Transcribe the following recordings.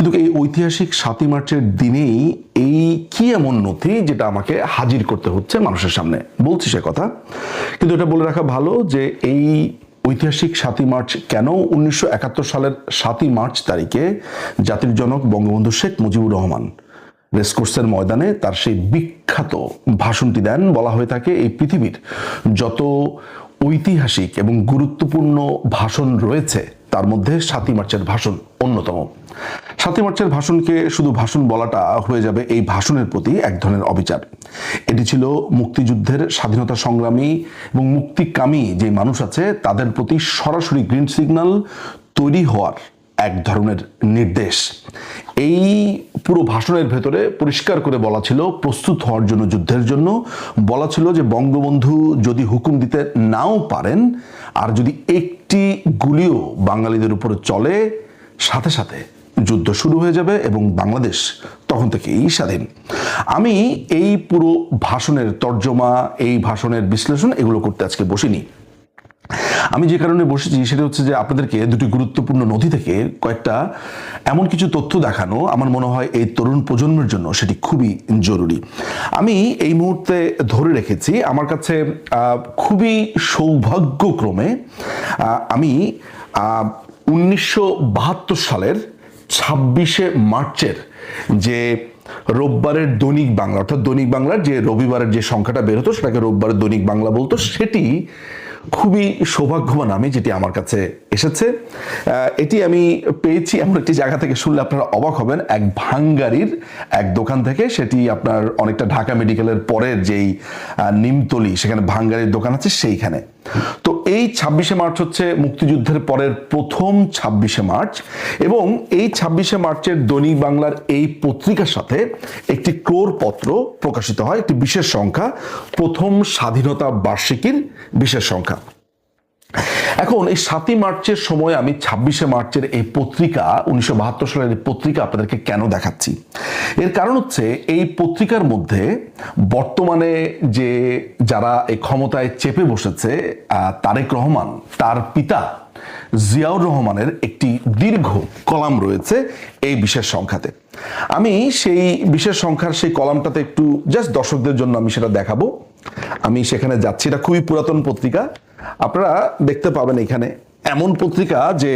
কিন্তু এই ঐতিহাসিক ৭ই মার্চের দিনেই এই কি এমন নথি যেটা আমাকে হাজির করতে হচ্ছে মানুষের সামনে, বলছি সে কথা। কিন্তু এটা বলে রাখা ভালো যে এই ঐতিহাসিক ৭ই মার্চ কেন ১৯৭১ সালের ৭ই মার্চ তারিখে জাতির জনক বঙ্গবন্ধু শেখ মুজিবুর রহমান রেসকোর্সের ময়দানে তার সেই বিখ্যাত ভাষণটি দেন। বলা হয়ে থাকে এই পৃথিবীর যত ঐতিহাসিক এবং গুরুত্বপূর্ণ ভাষণ রয়েছে তার মধ্যে ৭ই মার্চের ভাষণ অন্যতম। ৭ই মার্চের ভাষণকে শুধু ভাষণ বলাটা হয়ে যাবে এই ভাষণের প্রতি এক ধরনের অবিচার। এটি ছিল মুক্তিযুদ্ধের স্বাধীনতা সংগ্রামী এবং মুক্তিকামী যে মানুষ আছে তাদের প্রতি সরাসরি গ্রিন সিগন্যাল তৈরি হওয়ার এক ধরনের নির্দেশ। এই পুরো ভাষণের ভেতরে পরিষ্কার করে বলা ছিল প্রস্তুত হওয়ার জন্য, যুদ্ধের জন্য। বলা ছিল যে বঙ্গবন্ধু যদি হুকুম দিতে নাও পারেন আর যদি একটি গুলিও বাঙালিদের উপরে চলে, সাথে সাথে যুদ্ধ শুরু হয়ে যাবে এবং বাংলাদেশ তখন থেকেই স্বাধীন। আমি এই পুরো ভাষণের তর্জমা, এই ভাষণের বিশ্লেষণ এগুলো করতে আজকে বসিনি। আমি যে কারণে বসেছি সেটা হচ্ছে যে আপনাদেরকে দুটি গুরুত্বপূর্ণ নথি থেকে কয়েকটা এমন কিছু তথ্য দেখানো আমার মনে হয় এই তরুণ প্রজন্মের জন্য সেটি খুবই জরুরি। আমি এই মুহূর্তে ধরে রেখেছি, আমার কাছে খুবই সৌভাগ্যক্রমে আমি ১৯৭২ সালের ২৬শে মার্চের যে রোববারের দৈনিক বাংলা, অর্থাৎ দৈনিক বাংলার যে রবিবারের যে সংখ্যাটা বের হতো সেটাকে রোববারের দৈনিক বাংলা বলতো, সেটি খুবই সৌভাগ্যবান আমি যেটি আমার কাছে এসেছে। এটি আমি পেয়েছি এমন একটি জায়গা থেকে, শুনলে আপনারা অবাক হবেন, এক ভাঙ্গারির এক দোকান থেকে। সেটি আপনার অনেকটা ঢাকা মেডিকেলের পরের যেই নিমতলি, সেখানে ভাঙ্গারির দোকান আছে সেইখানে। তো এই ২৬শে মার্চ হচ্ছে মুক্তিযুদ্ধের পরের প্রথম ২৬শে মার্চ, এবং এই ২৬শে মার্চের দৈনিক বাংলার এই পত্রিকার সাথে একটি ক্রোড়পত্র প্রকাশিত হয়, একটি বিশেষ সংখ্যা, প্রথম স্বাধীনতা বার্ষিকীর বিশেষ সংখ্যা। এখন এই ৭ই মার্চের সময় আমি ২৬শে মার্চের এই পত্রিকা, ১৯৭২ সালের এই পত্রিকা আপনাদেরকে কেন দেখাচ্ছি? এর কারণ হচ্ছে এই পত্রিকার মধ্যে বর্তমানে যে যারা এই ক্ষমতায় চেপে বসেছে, তারেক রহমান, তার পিতা জিয়াউর রহমানের একটি দীর্ঘ কলাম রয়েছে এই বিশেষ সংখ্যাতে। আমি সেই বিশেষ সংখ্যার সেই কলামটাতে একটু জাস্ট দর্শকদের জন্য আমি সেটা দেখাবো। আমি সেখানে যাচ্ছি। এটা খুবই পুরাতন পত্রিকা, আপনারা দেখতে পাবেন এখানে এমন পত্রিকা যে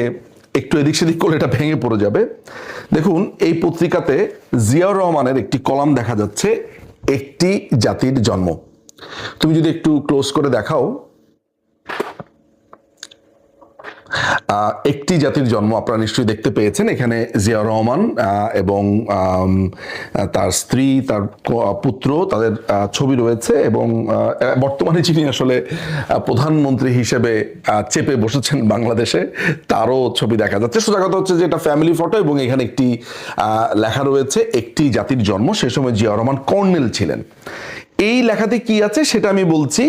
একটু এদিক সেদিক করলে এটা ভেঙে পড়ে যাবে। দেখুন, এই পত্রিকাতে জিয়াউর রহমানের একটি কলাম দেখা যাচ্ছে, একটি জাতির জন্ম। তুমি যদি একটু ক্লোজ করে দেখাও, একটি জাতির জন্ম আপনারা নিশ্চয়ই দেখতে পেয়েছেন। এখানে জিয়াউর রহমান এবং তার স্ত্রী, তার পুত্র, তাদের ছবি রয়েছে, এবং বর্তমানে যিনি আসলে প্রধানমন্ত্রী হিসেবে চেপে বসেছেন বাংলাদেশে তারও ছবি দেখা যাচ্ছে। সোজা কথা হচ্ছে যে এটা ফ্যামিলি ফটো, এবং এখানে একটি লেখা রয়েছে একটি জাতির জন্ম। সে সময় জিয়াউর রহমান কর্নেল ছিলেন। এই লেখাতে কি আছে সেটা আমি বলছি।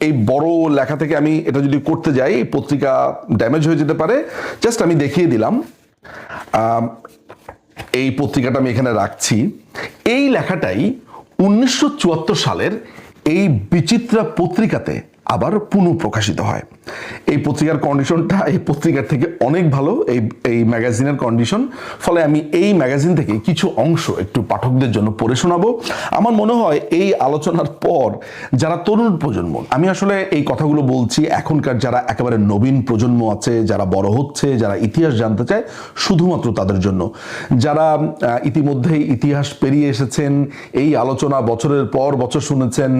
এই বড় লেখা থেকে আমি এটা যদি করতে যাই পত্রিকা ড্যামেজ হয়ে যেতে পারে। জাস্ট আমি দেখিয়ে দিলাম, এই পত্রিকাটা আমি এখানে রাখছি। এই লেখাটাই ১৯৭৪ সালের এই বিচিত্রা পত্রিকাতে আবার পুনঃপ্রকাশিত হয়। এই পত্রিকার কন্ডিশনটা এই পত্রিকার থেকে অনেক ভালো, এই ম্যাগাজিনের কন্ডিশন। ফলে আমি এই ম্যাগাজিন থেকে কিছু অংশ একটু পাঠকদের জন্য পড়ে শোনাবো। আমার মনে হয় এই আলোচনার পর যারা তরুণ প্রজন্ম, আমি আসলে এই কথাগুলো বলছি এখনকার যারা একেবারে নবীন প্রজন্ম আছে, যারা বড় হচ্ছে, যারা ইতিহাস জানতে চায়, শুধুমাত্র তাদের জন্য। যারা ইতিমধ্যেই ইতিহাস পেরিয়ে এসেছেন, এই আলোচনা বছরের পর বছর শুনেছেন,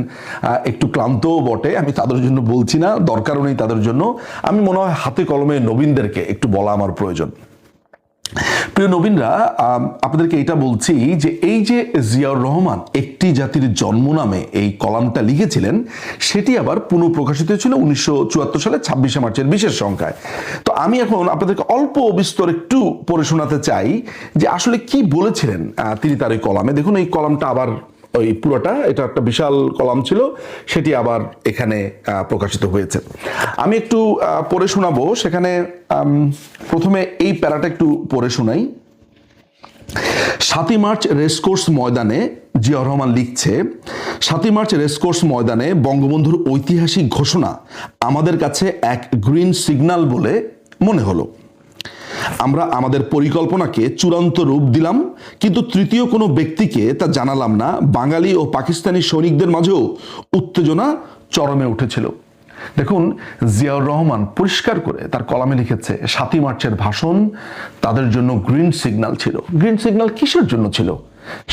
একটু ক্লান্তও বটে, আমি তাদের জন্য বলছি না, দরকারও নেই তাদের জন্য। আমি মনে হয় হাতে কলমে নবীনদেরকে একটু বলা আমার প্রয়োজন। প্রিয় নবীনরা, আপনাদেরকে এটা বলছি যে এই যে জিয়াউর রহমান একটি জাতির জন্ম নামে এই কলামটা লিখেছিলেন, সেটি আবার পুনঃপ্রকাশিত হয়েছিল ১৯৭৪ সালে ২৬শে মার্চের বিশেষ সংখ্যায়। তো আমি এখন আপনাদেরকে অল্প বিস্তর একটু পড়ে শোনাতে চাই যে আসলে কি বলেছিলেন তিনি তার এই কলামে। দেখুন, এই কলামটা আবার ওই পুরোটা, এটা একটা বিশাল কলাম ছিল, সেটি আবার এখানে প্রকাশিত হয়েছে। আমি একটু পড়ে শোনাবো। সেখানে প্রথমে এই প্যারাটা একটু পড়ে শোনাই। ৭ই মার্চ রেসকোর্স ময়দানে, জিয়াউর রহমান লিখছে, ৭ই মার্চ রেসকোর্স ময়দানে বঙ্গবন্ধুর ঐতিহাসিক ঘোষণা আমাদের কাছে এক গ্রিন সিগন্যাল বলে মনে হলো। আমরা আমাদের পরিকল্পনাকে চূড়ান্ত রূপ দিলাম, কিন্তু তৃতীয় কোনো ব্যক্তিকে তা জানালাম না। বাঙালি ও পাকিস্তানি সৈনিকদের মাঝেও উত্তেজনা চরমে উঠেছিল। দেখুন, জিয়াউর রহমান পরিষ্কার করে তার কলামে লিখেছে 7ই মার্চের ভাষণ তাদের জন্য গ্রিন সিগন্যাল ছিল। গ্রিন সিগন্যাল কিসের জন্য ছিল?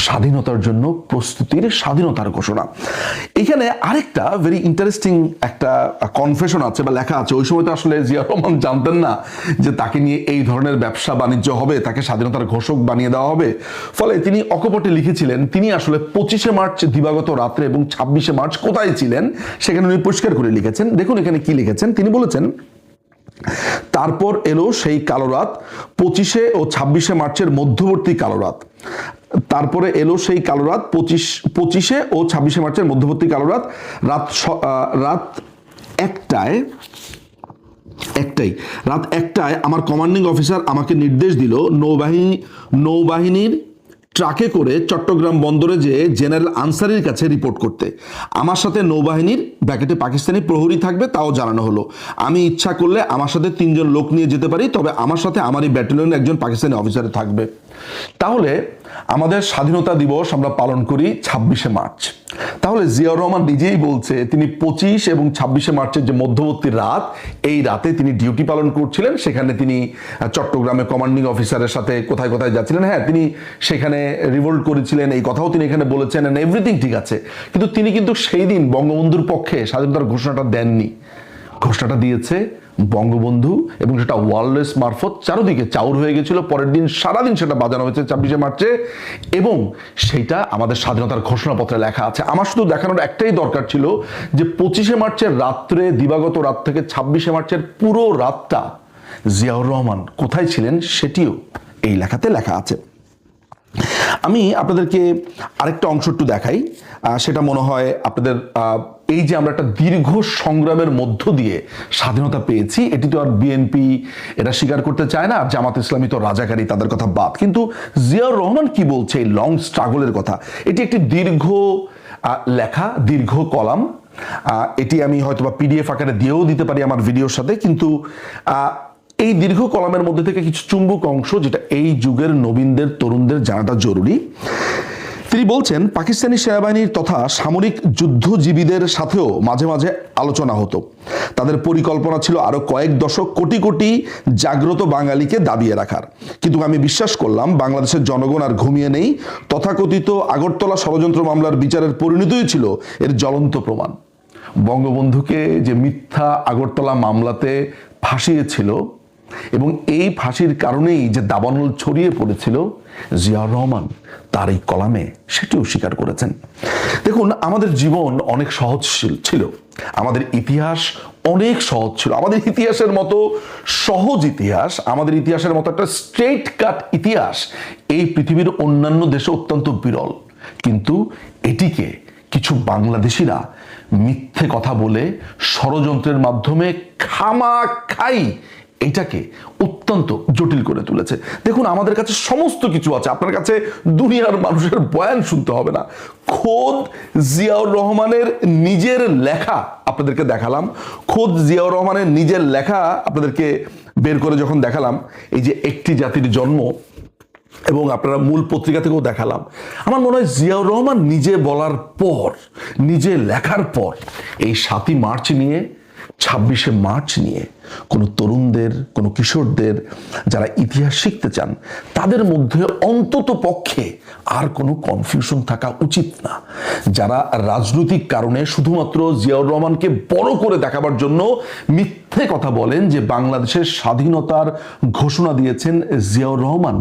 স্বাধীনতার জন্য প্রস্তুতির, স্বাধীনতার ঘোষণা। এখানে আরেকটা ভেরি ইন্টারেস্টিং একটা কনফেশন আছে বা লেখা আছে। ওই সময় তো আসলে জিয়াউর রহমান জানতেন না যে তাকে নিয়ে এই ধরনের ব্যবসা বাণিজ্য হবে, তাকে স্বাধীনতার ঘোষক বানিয়ে দেওয়া হবে। ফলে তিনি অকপটে লিখেছিলেন তিনি আসলে 25শে মার্চ দিবাগত রাত্রে এবং 26শে মার্চ কোথায় ছিলেন সেখানে উনি পরিষ্কার করে লিখেছেন। দেখুন এখানে কি লিখেছেন। তিনি বলেছেন, তারপর এলো সেই কালো রাত, 25শে ও 26শে মার্চের মধ্যবর্তী কালো রাত। তারপরে এলো সেই কালো রাত, 25শে ও 26শে মার্চের মধ্যবর্তী কালো রাত। রাত একটায় আমার কমান্ডিং অফিসার আমাকে নির্দেশ দিল নৌবাহিনীর ট্রাকে করে চট্টগ্রাম বন্দরে যেয়ে জেনারেল আনসারির কাছে রিপোর্ট করতে। আমার সাথে নৌবাহিনীর ব্যাকেটে পাকিস্তানি প্রহরী থাকবে তাও জানানো হলো। আমি ইচ্ছা করলে আমার সাথে 3 জন লোক নিয়ে যেতে পারি, তবে আমার সাথে আমারই ব্যাটালিয়নের একজন পাকিস্তানি অফিসার থাকবে। তাহলে আমাদের স্বাধীনতা দিবস আমরা পালন করি 26শে মার্চ। তাহলে জিয়াউর রহমান নিজেই বলছে তিনি 25 এবং 26শে মার্চের যে মধ্যবর্তী রাত, এই রাতে তিনি ডিউটি পালন করছিলেন। সেখানে তিনি চট্টগ্রামে কমান্ডিং অফিসারের সাথে কোথায় কোথায় যাচ্ছিলেন। হ্যাঁ, তিনি সেখানে রিভোল্ট করেছিলেন, এই কথাও তিনি এখানে বলেছেন, এন্ড এভরিথিং ঠিক আছে। কিন্তু তিনি কিন্তু সেই দিন বঙ্গবন্ধুর পক্ষে স্বাধীনতার ঘোষণাটা দেননি। ঘোষণাটা দিয়েছে বঙ্গবন্ধু, এবং সেটা ওয়ারলেস মারফত চারদিকে চাউর হয়ে গেছিল। পরের দিন সারাদিন সেটা বাজানো হয়েছে 26শে মার্চে, এবং সেটা আমাদের স্বাধীনতার ঘোষণাপত্রে লেখা আছে। আমার শুধু দেখানোর একটাই দরকার ছিল যে 25শে মার্চের রাত্রে, দিবাগত রাত থেকে 26শে মার্চের পুরো রাতটা জিয়াউর রহমান কোথায় ছিলেন সেটিও এই লেখাতে লেখা আছে। আমি আপনাদেরকে আরেকটা অংশ একটু দেখাই, সেটা মনে হয় আপনাদের এই যে আমরা একটা দীর্ঘ সংগ্রামের মধ্য দিয়ে স্বাধীনতা পেয়েছি, এটি তো আর বিএনপি এটা স্বীকার করতে চায় না, আর জামাত ইসলামী তো রাজাকারী, তাদের কথা বাদ। কিন্তু জিয়াউর রহমান কি বলছে এই লং স্ট্রাগলের কথা? এটি একটি দীর্ঘ লেখা, দীর্ঘ কলাম। এটি আমি হয়তোবা পিডিএফ আকারে দিয়েও দিতে পারি আমার ভিডিওর সাথে, কিন্তু এই দীর্ঘ কলামের মধ্যে থেকে কিছু চুম্বক অংশ যেটা এই যুগের নবীনদের, তরুণদের জানাটা জরুরি। তিনি বলছেন, পাকিস্তানি সেনাবাহিনীর তথা সামরিক যুদ্ধজীবীদের সাথেও মাঝে মাঝে আলোচনা হতো। তাদের পরিকল্পনা ছিল আরো কয়েক দশক কোটি কোটি জাগ্রত বাঙালিকে দাবিয়ে রাখার। কিন্তু আমি বিশ্বাস করলাম বাংলাদেশের জনগণ আর ঘুমিয়ে নেই। তথাকথিত আগরতলা ষড়যন্ত্র মামলার বিচারের পরিণতিই ছিল এর জ্বলন্ত প্রমাণ। বঙ্গবন্ধুকে যে মিথ্যা আগরতলা মামলাতে ফাঁসিয়েছিল, এবং এই ফাঁসির কারণেই যে দাবানল ছড়িয়ে পড়েছিল, জিয়াউর রহমান তার এই কলামে সেটিও স্বীকার করেছেন। দেখুন, আমাদের জীবন অনেক সহজ ছিল, আমাদের ইতিহাস অনেক সহজ ছিল। আমাদের ইতিহাসের মতো সহজ ইতিহাস, আমাদের ইতিহাসের মতো একটা স্ট্রেট কাট ইতিহাস এই পৃথিবীর অন্যান্য দেশে অত্যন্ত বিরল। কিন্তু এটিকে কিছু বাংলাদেশিরা মিথ্যে কথা বলে, ষড়যন্ত্রের মাধ্যমে খামাখাই এটাকে অত্যন্ত জটিল করে তুলেছে। দেখুন, আমাদের কাছে সমস্ত কিছু আছে, আপনার কাছে দুনিয়ার মানুষের বয়ান শুনতে হবে না। খোদ জিয়াউর রহমানের নিজের লেখা আপনাদেরকে দেখালাম, খোদ জিয়াউর রহমানের নিজের লেখা আপনাদেরকে বের করে যখন দেখালাম, এই যে একটি জাতির জন্ম, এবং আপনারা মূল পত্রিকা থেকেও দেখালাম, আমার মনে হয় জিয়াউর রহমান নিজে বলার পর, নিজে লেখার পর, এই 7ই মার্চ নিয়ে, 26শে মার্চ নিয়ে কোনো তরুণদের, কোনো কিশোরদের যারা ইতিহাস শিখতে চান, তাদের মধ্যে অন্তত পক্ষে আর কোনো কনফিউশন থাকা উচিত না। যারা রাজনৈতিক কারণে শুধুমাত্র জিয়াউর রহমানকে বড় করে দেখাবার জন্য মিথ্যে কথা বলেন যে বাংলাদেশের স্বাধীনতার ঘোষণা দিয়েছেন জিয়াউর রহমান,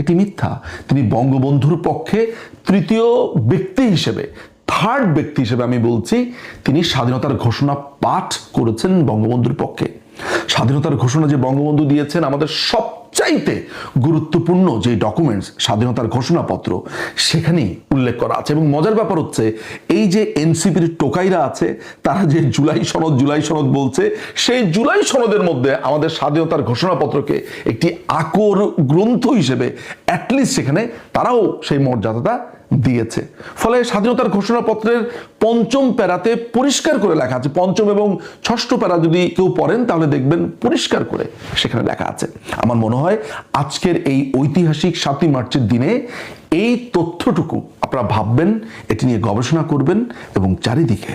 এটি মিথ্যা। তিনি বঙ্গবন্ধুর পক্ষে তৃতীয় ব্যক্তি হিসেবে, থার্ড ব্যক্তি হিসেবে আমি বলছি, তিনি স্বাধীনতার ঘোষণা পাঠ করেছেন বঙ্গবন্ধুর পক্ষে। স্বাধীনতার ঘোষণা যে বঙ্গবন্ধু দিয়েছেন, আমাদের সবচাইতে গুরুত্বপূর্ণ যে ডকুমেন্টস, স্বাধীনতার ঘোষণাপত্র, সেখানেই উল্লেখ করা আছে। এবং মজার ব্যাপার হচ্ছে, এই যে এনসিপির টোকাইরা আছে, তারা যে জুলাই সনদ বলছে, সেই জুলাই সনদের মধ্যে আমাদের স্বাধীনতার ঘোষণাপত্রকে একটি আকর গ্রন্থ হিসেবে অ্যাটলিস্ট সেখানে তারাও সেই মর্যাদাটা দিয়েছে। ফলে স্বাধীনতার ঘোষণাপত্রের পঞ্চম প্যারাতে পরিষ্কার করে লেখা আছে, পঞ্চম এবং ষষ্ঠ প্যারা যদি কেউ পড়েন তাহলে দেখবেন পরিষ্কার করে সেখানে লেখা আছে। আমার মনে হয় আজকের এই ঐতিহাসিক 7ই মার্চের দিনে এই তথ্যটুকু আপনারা ভাববেন, এটি নিয়ে গবেষণা করবেন এবং চারিদিকে